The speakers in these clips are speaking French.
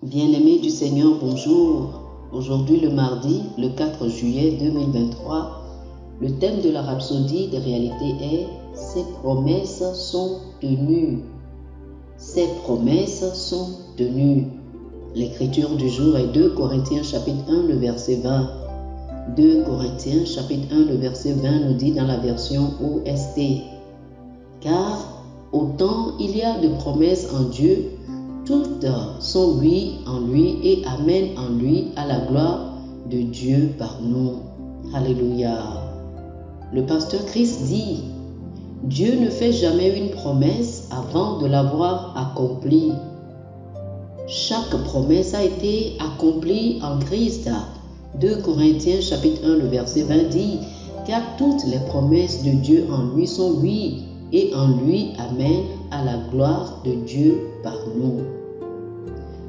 Bien-aimés du Seigneur, bonjour. Aujourd'hui, le mardi, le 4 juillet 2023, le thème de la rhapsodie de réalité est « Ses promesses sont tenues ». Ses promesses sont tenues. L'écriture du jour est 2 Corinthiens chapitre 1, le verset 20. 2 Corinthiens chapitre 1, le verset 20 nous dit dans la version OST « Car autant il y a de promesses en Dieu, toutes sont oui en lui et amen en lui à la gloire de Dieu par nous. » Alléluia. Le pasteur Christ dit, Dieu ne fait jamais une promesse avant de l'avoir accomplie. Chaque promesse a été accomplie en Christ. 2 Corinthiens chapitre 1, le verset 20 dit, car toutes les promesses de Dieu en lui sont oui et en lui amen à la gloire de Dieu par nous.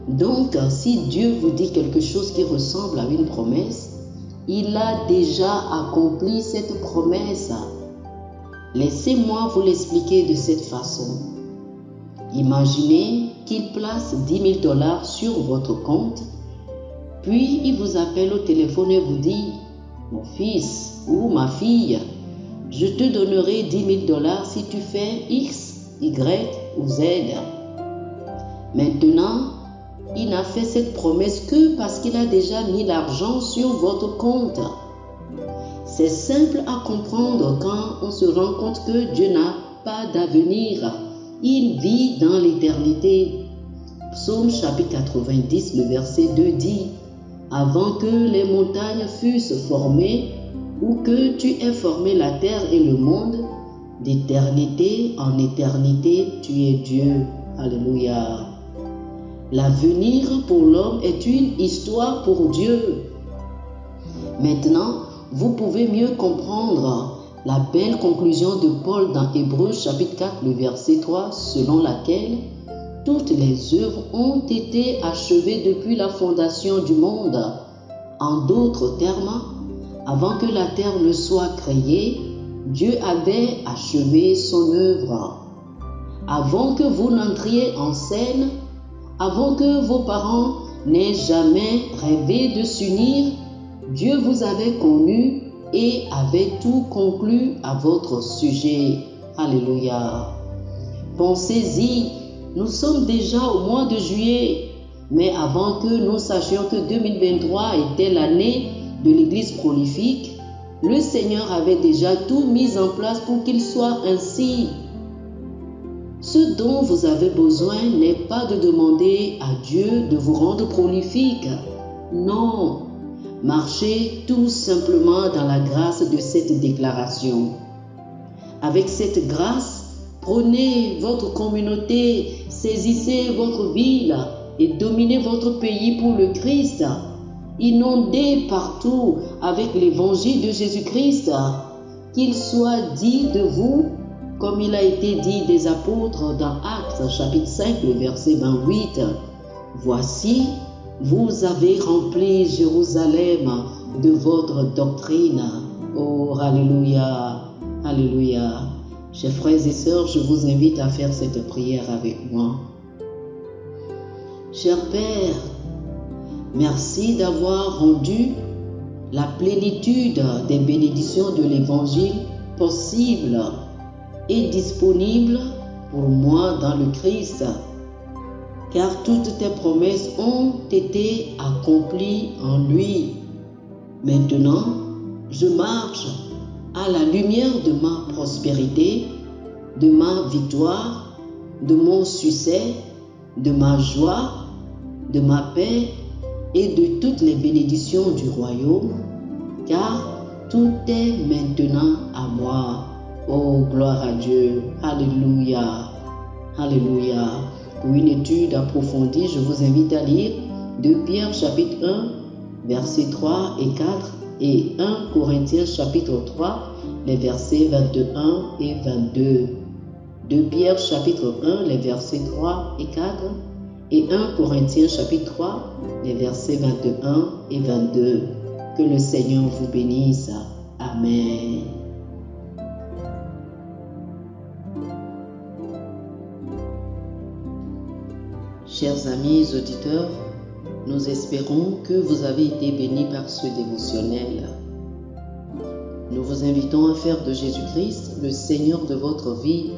Donc, si Dieu vous dit quelque chose qui ressemble à une promesse, il a déjà accompli cette promesse. Laissez-moi vous l'expliquer de cette façon. Imaginez qu'il place 10 000 $ sur votre compte, puis il vous appelle au téléphone et vous dit, mon fils ou ma fille, je te donnerai 10 000 $ si tu fais X, Y ou Z. Maintenant, il n'a fait cette promesse que parce qu'il a déjà mis l'argent sur votre compte. C'est simple à comprendre quand on se rend compte que Dieu n'a pas d'avenir. Il vit dans l'éternité. Psaume chapitre 90, le verset 2 dit, « Avant que les montagnes fussent formées, ou que tu aies formé la terre et le monde, d'éternité en éternité, tu es Dieu. » Alléluia. L'avenir pour l'homme est une histoire pour Dieu. Maintenant, vous pouvez mieux comprendre la belle conclusion de Paul dans Hébreux chapitre 4, le verset 3, selon laquelle toutes les œuvres ont été achevées depuis la fondation du monde. En d'autres termes, avant que la terre ne soit créée, Dieu avait achevé son œuvre. Avant que vous n'entriez en scène, avant que vos parents n'aient jamais rêvé de s'unir, Dieu vous avait connu et avait tout conclu à votre sujet. Alléluia. Pensez-y, nous sommes déjà au mois de juillet, mais avant que nous sachions que 2023 était l'année de l'Église prolifique, le Seigneur avait déjà tout mis en place pour qu'il soit ainsi. Ce dont vous avez besoin n'est pas de demander à Dieu de vous rendre prolifique. Non, marchez tout simplement dans la grâce de cette déclaration. Avec cette grâce, prenez votre communauté, saisissez votre ville et dominez votre pays pour le Christ. Inondez partout avec l'évangile de Jésus-Christ, qu'il soit dit de vous, comme il a été dit des apôtres dans Actes chapitre 5, le verset 28. Voici, vous avez rempli Jérusalem de votre doctrine. Oh, alléluia, alléluia. Chers frères et sœurs, je vous invite à faire cette prière avec moi. Cher Père, merci d'avoir rendu la plénitude des bénédictions de l'Évangile possible et disponible pour moi dans le Christ, car toutes tes promesses ont été accomplies en lui. Maintenant, je marche à la lumière de ma prospérité, de ma victoire, de mon succès, de ma joie, de ma paix et de toutes les bénédictions du royaume, car tout est maintenant à moi. Oh, gloire à Dieu. Alléluia. Alléluia. Pour une étude approfondie, je vous invite à lire 2 Pierre chapitre 1, versets 3 et 4 et 1 Corinthiens chapitre 3, les versets 21 et 22. 2 Pierre chapitre 1, les versets 3 et 4 et 1 Corinthiens chapitre 3, les versets 21 et 22. Que le Seigneur vous bénisse. Amen. Chers amis auditeurs, Nous espérons que vous avez été bénis par ce dévotionnel. Nous vous invitons à faire de Jésus-Christ le Seigneur de votre vie.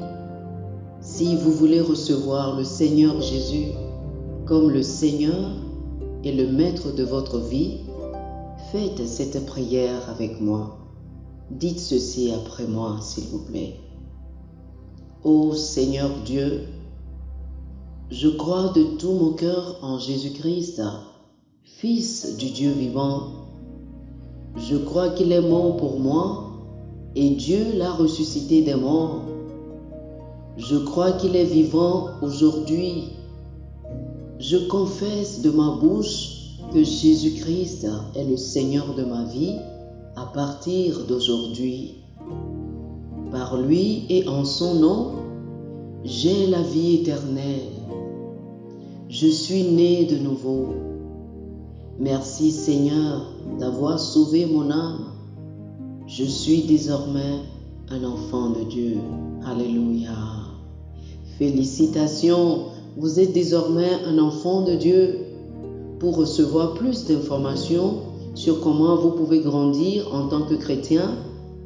Si vous voulez recevoir le Seigneur Jésus comme le Seigneur et le Maître de votre vie, faites cette prière avec moi. Dites ceci après moi, s'il vous plaît. Ô Seigneur Dieu, je crois de tout mon cœur en Jésus-Christ, Fils du Dieu vivant. Je crois qu'il est mort pour moi et Dieu l'a ressuscité des morts. Je crois qu'il est vivant aujourd'hui. Je confesse de ma bouche que Jésus-Christ est le Seigneur de ma vie à partir d'aujourd'hui. Par lui et en son nom, j'ai la vie éternelle. Je suis né de nouveau. Merci Seigneur d'avoir sauvé mon âme. Je suis désormais un enfant de Dieu. Alléluia. Félicitations, vous êtes désormais un enfant de Dieu. Pour recevoir plus d'informations sur comment vous pouvez grandir en tant que chrétien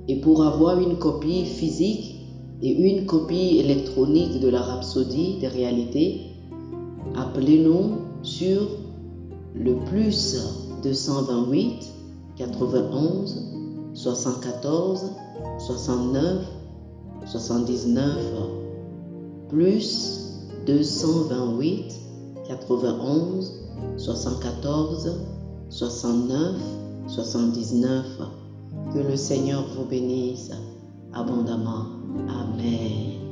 et pour avoir une copie physique et une copie électronique de la Rhapsodie des réalités, appelez-nous sur le plus 228 91 74 69 79 plus 228 91 74 69 79. Que le Seigneur vous bénisse abondamment. Amen.